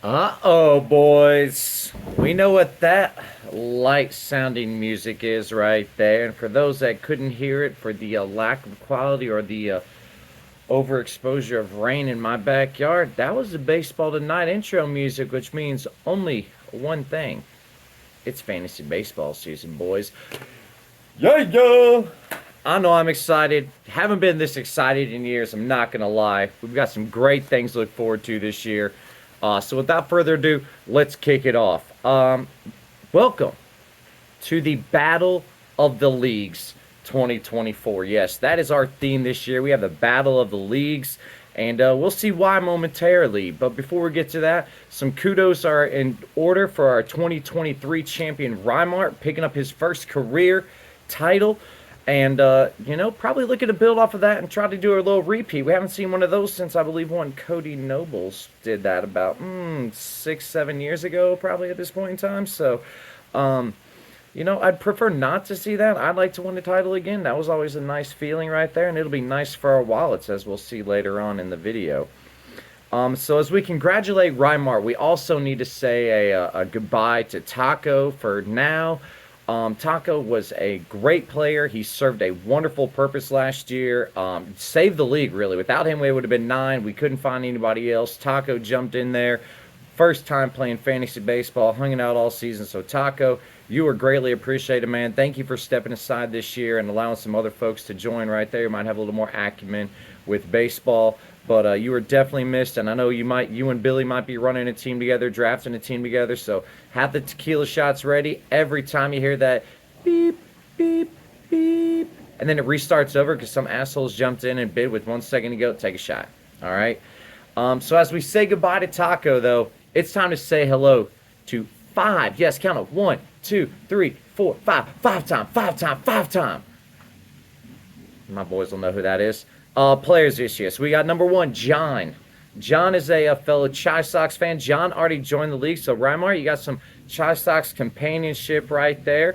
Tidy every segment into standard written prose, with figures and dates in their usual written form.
Uh-oh, boys. We know what that light-sounding music is right there. And for those that couldn't hear it for the lack of quality or the overexposure of rain in my backyard, that was the Baseball Tonight intro music, which means only one thing. It's fantasy baseball season, boys. Yeah, yeah. I know I'm excited. Haven't been this excited in years. I'm not going to lie. We've got some great things to look forward to this year. So without further ado, let's kick it off. Welcome to the Battle of the Leagues 2024. Yes, that is our theme this year. We have the Battle of the Leagues, and we'll see why momentarily. But before we get to that, some kudos are in order for our 2023 champion Rymart picking up his first career title. And, probably looking to build off of that and try to do a little repeat. We haven't seen one of those since I believe one Cody Nobles did that about 6-7 years ago, probably at this point in time. So, I'd prefer not to see that. I'd like to win the title again. That was always a nice feeling right there, and it'll be nice for our wallets, as we'll see later on in the video. So as we congratulate Rymart, we also need to say a goodbye to Taco for now. Taco was a great player. He served a wonderful purpose last year. Saved the league, really. Without him, we would have been 9. We couldn't find anybody else. Taco jumped in there. First time playing fantasy baseball, hanging out all season. So, Taco, you were greatly appreciated, man. Thank you for stepping aside this year and allowing some other folks to join right there. You might have a little more acumen with baseball. But you were definitely missed, and I know you and Billy might be running a team together, drafting a team together. So have the tequila shots ready every time you hear that beep, beep, beep, and then it restarts over because some assholes jumped in and bid with 1 second to go. Take a shot. All right. So as we say goodbye to Taco, though, it's time to say hello to 5. Yes, count it. 1, 2, 3, 4, 5. 5 time. 5 time. 5 time. My boys will know who that is. Players this year. So we got number 1, John. John is a fellow Chi Sox fan. John already joined the league. So, Rymar, you got some Chi Sox companionship right there.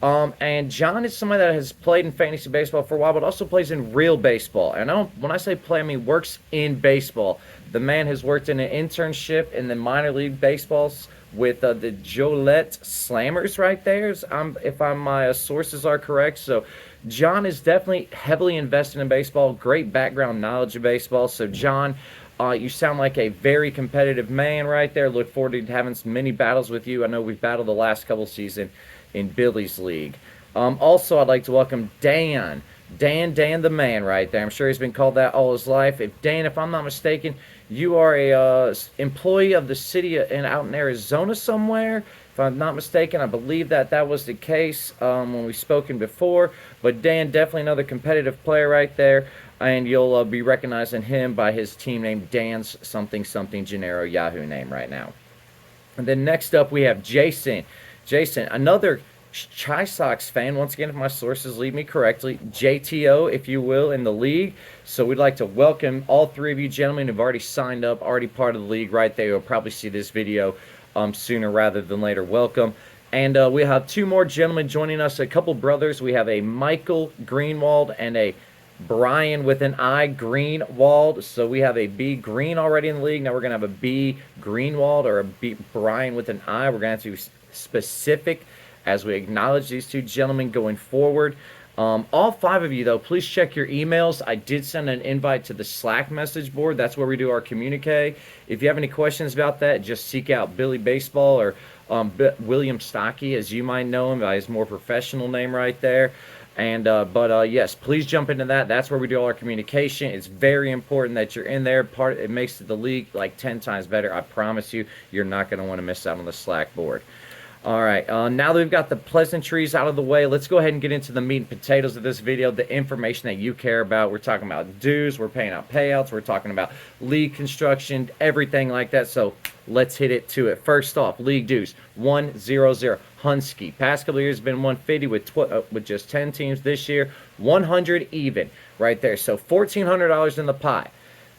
And John is somebody that has played in fantasy baseball for a while, but also plays in real baseball. And when I say play, I mean works in baseball. The man has worked in an internship in the minor league baseballs with the Joliet Slammers right there, if my sources are correct. So John is definitely heavily invested in baseball, great background knowledge of baseball. So John, you sound like a very competitive man right there. Look forward to having many battles with you. I know we've battled the last couple seasons in Billy's league. Also, I'd like to welcome Dan. Dan the man right there. I'm sure he's been called that all his life. If I'm not mistaken, you are a employee of the city out in Arizona somewhere. If I'm not mistaken, I believe that was the case when we've spoken before. But Dan, definitely another competitive player right there. And you'll be recognizing him by his team name, Dan's something Gennaro Yahoo name right now. And then next up, we have Jason. Jason, another Chi Sox fan, once again, if my sources lead me correctly, JTO, if you will, in the league. So we'd like to welcome all 3 of you gentlemen who've already signed up, already part of the league right there. You'll probably see this video sooner rather than later. Welcome. And we have 2 more gentlemen joining us, a couple brothers. We have a Michael Greenwald and a Brian with an I, Greenwald. So we have a B Green already in the league. Now we're going to have a B Greenwald or a B Brian with an I. We're going to have to be specific as we acknowledge these 2 gentlemen going forward. All 5 of you, though, please check your emails. I did send an invite to the Slack message board. That's where we do our communique. If you have any questions about that, just seek out Billy Baseball or William Stocky, as you might know him by his more professional name right there. And yes, please jump into that. That's where we do all our communication. It's very important that you're in there. It makes the league like 10 times better. I promise you, you're not going to want to miss out on the Slack board. All right, now that we've got the pleasantries out of the way, let's go ahead and get into the meat and potatoes of this video, the information that you care about. We're talking about dues, we're paying out payouts, we're talking about league construction, everything like that. So let's hit it to it. First off, league dues, 100. Hunsky. Past couple of years has been 150 with just 10 teams. This year, 100 even right there. So $1,400 in the pot.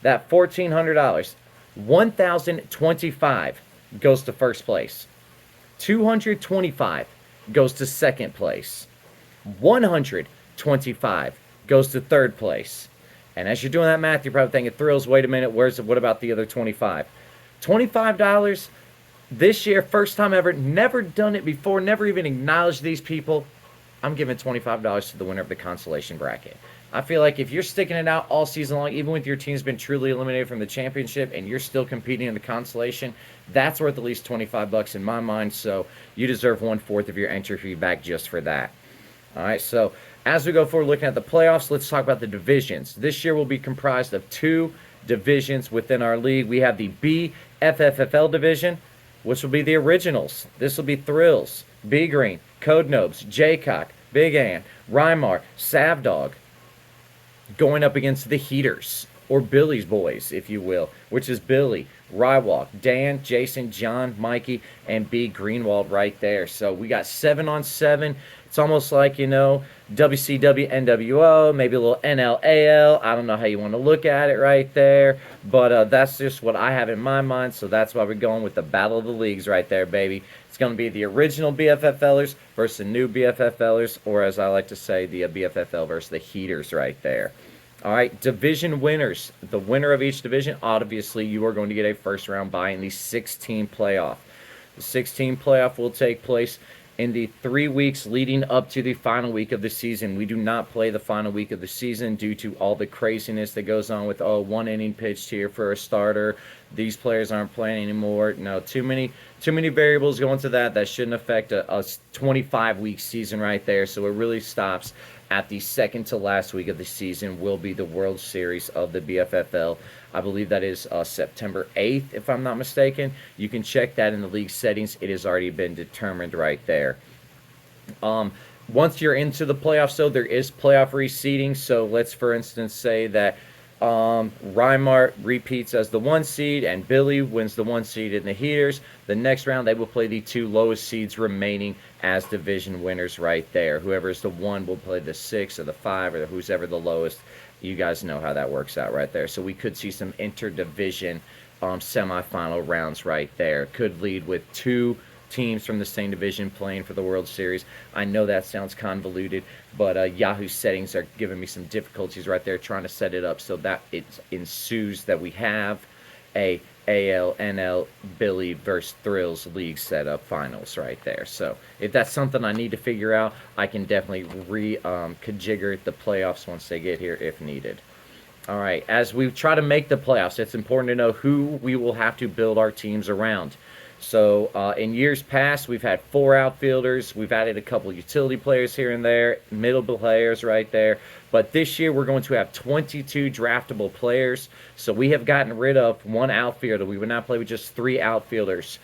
That $1,400, 1,025 goes to first place. 225 goes to second place. 125 goes to third place. And as you're doing that math, you're probably thinking, Thrills, wait a minute, what about the other 25? $25 this year, first time ever, never done it before, never even acknowledged these people. I'm giving $25 to the winner of the consolation bracket. I feel like if you're sticking it out all season long, even with your team's been truly eliminated from the championship and you're still competing in the consolation, that's worth at least $25 in my mind. So you deserve 1/4 of your entry fee back just for that. All right, so as we go forward looking at the playoffs, let's talk about the divisions. This year will be comprised of two divisions within our league. We have the BFFFL division, which will be the originals. This will be Thrills, B Green, Code Nobes, Jaycock, Big Ann, Rymar, Savdog, going up against the Heaters, or Billy's boys, if you will, which is Billy, Rywalk, Dan, Jason, John, Mikey, and B Greenwald right there. So we got 7-on-7. It's almost like, WCW, NWO, maybe a little NLAL. I don't know how you want to look at it right there, but that's just what I have in my mind. So that's why we're going with the Battle of the Leagues right there, baby. It's going to be the original BFFLers versus the new BFFLers, or as I like to say, the BFFL versus the Heaters right there. All right, division winners. The winner of each division, obviously, you are going to get a first-round bye in the 16 playoff. The 16 playoff will take place in the 3 weeks leading up to the final week of the season. We do not play the final week of the season due to all the craziness that goes on with, one inning pitched here for a starter. These players aren't playing anymore. No, too many variables go into that. That shouldn't affect a 25-week season right there. So it really stops at the second to last week of the season will be the World Series of the BFFL. I believe that is September 8th, if I'm not mistaken. You can check that in the league settings. It has already been determined right there. Once you're into the playoffs, though, there is playoff reseeding. So let's, for instance, say that Rymart repeats as the 1 seed and Billy wins the 1 seed in the Heaters. The next round, they will play the 2 lowest seeds remaining as division winners right there. Whoever is the 1 will play the 6 or the 5 or who's ever the lowest. You guys know how that works out right there. So we could see some interdivision semifinal rounds right there. Could lead with 2 teams from the same division playing for the World Series. I know that sounds convoluted, but Yahoo settings are giving me some difficulties right there trying to set it up so that it ensues that we have a AL, Billy versus Thrills League setup finals right there. So if that's something I need to figure out, I can definitely configure the playoffs once they get here if needed. All right, as we try to make the playoffs, it's important to know who we will have to build our teams around. So in years past, we've had 4 outfielders. We've added a couple utility players here and there, middle players right there. But this year, we're going to have 22 draftable players. So we have gotten rid of 1 outfielder. We would not play with just 3 outfielders.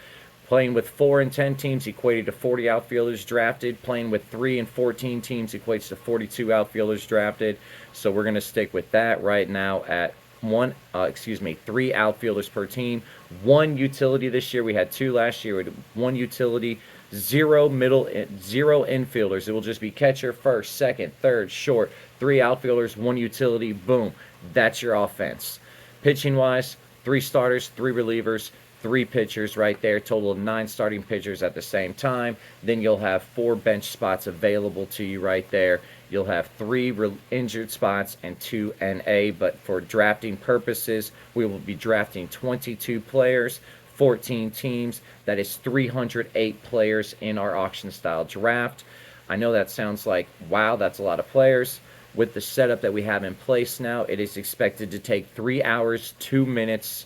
Playing with 4 and 10 teams equated to 40 outfielders drafted. Playing with 3 and 14 teams equates to 42 outfielders drafted. So we're going to stick with that right now at 3 outfielders per team. 1 utility this year. We had 2 last year. We had 1 utility, 0 infielders. It will just be catcher, first, second, third, short. 3 outfielders, 1 utility. Boom. That's your offense. Pitching wise, 3 starters, 3 relievers, 3 pitchers right there. Total of 9 starting pitchers at the same time. Then you'll have 4 bench spots available to you right there. You'll have 3 injured spots and 2 NA, but for drafting purposes, we will be drafting 22 players, 14 teams. That is 308 players in our auction-style draft. I know that sounds like, wow, that's a lot of players. With the setup that we have in place now, it is expected to take 3 hours, 2 minutes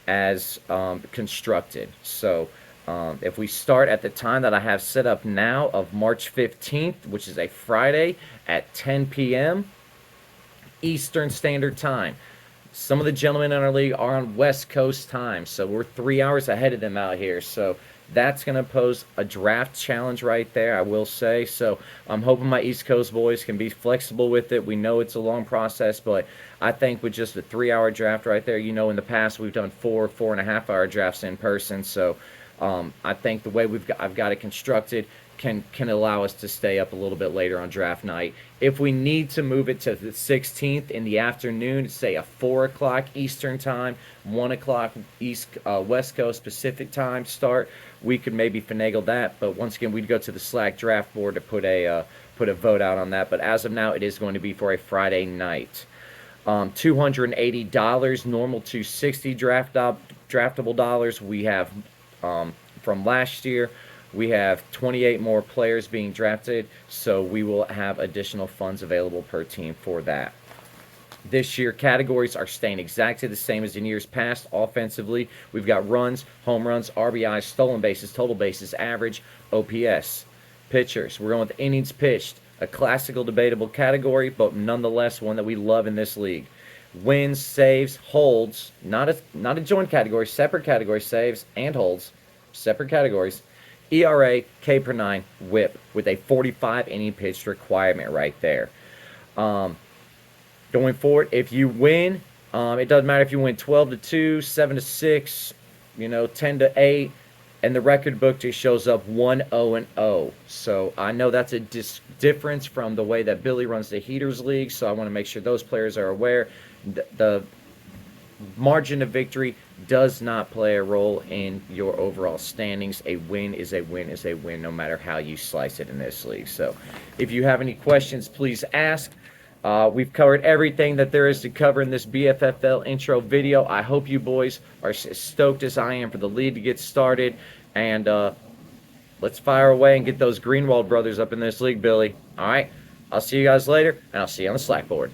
as constructed. So if we start at the time that I have set up now of March 15th, which is a Friday at 10 p.m. Eastern Standard Time. Some of the gentlemen in our league are on West Coast time, so we're 3 hours ahead of them out here. So that's going to pose a draft challenge right there, I will say. So I'm hoping my East Coast boys can be flexible with it. We know it's a long process, but I think with just a 3-hour draft right there, in the past we've done 4.5-hour drafts in person. So I think the way I've got it constructed can allow us to stay up a little bit later on draft night. If we need to move it to the 16th in the afternoon, say a 4 o'clock Eastern time, 1 o'clock West Coast Pacific time start, we could maybe finagle that. But once again, we'd go to the Slack draft board to put a vote out on that. But as of now, it is going to be for a Friday night. $280, normal $260 draftable dollars. We have from last year, we have 28 more players being drafted, so we will have additional funds available per team for that. This year, categories are staying exactly the same as in years past. Offensively, we've got runs, home runs, RBIs, stolen bases, total bases, average, OPS. Pitchers, we're going with innings pitched, a classical, debatable category, but nonetheless one that we love in this league. Wins, saves, holds, not a joint category, separate category, saves and holds, separate categories. ERA, K per 9, WHIP, with a 45 inning pitched requirement right there. Going forward, if you win, it doesn't matter if you win 12-2, 7-6, 10-8, and the record book just shows up 1-0-0. So I know that's a difference from the way that Billy runs the Heaters League, so I want to make sure those players are aware. The margin of victory does not play a role in your overall standings. A win is a win is a win, no matter how you slice it in this league. So if you have any questions, please ask. We've covered everything that there is to cover in this BFFL intro video. I hope you boys are as stoked as I am for the league to get started. And let's fire away and get those Greenwald brothers up in this league, Billy. All right, I'll see you guys later, and I'll see you on the Slack board.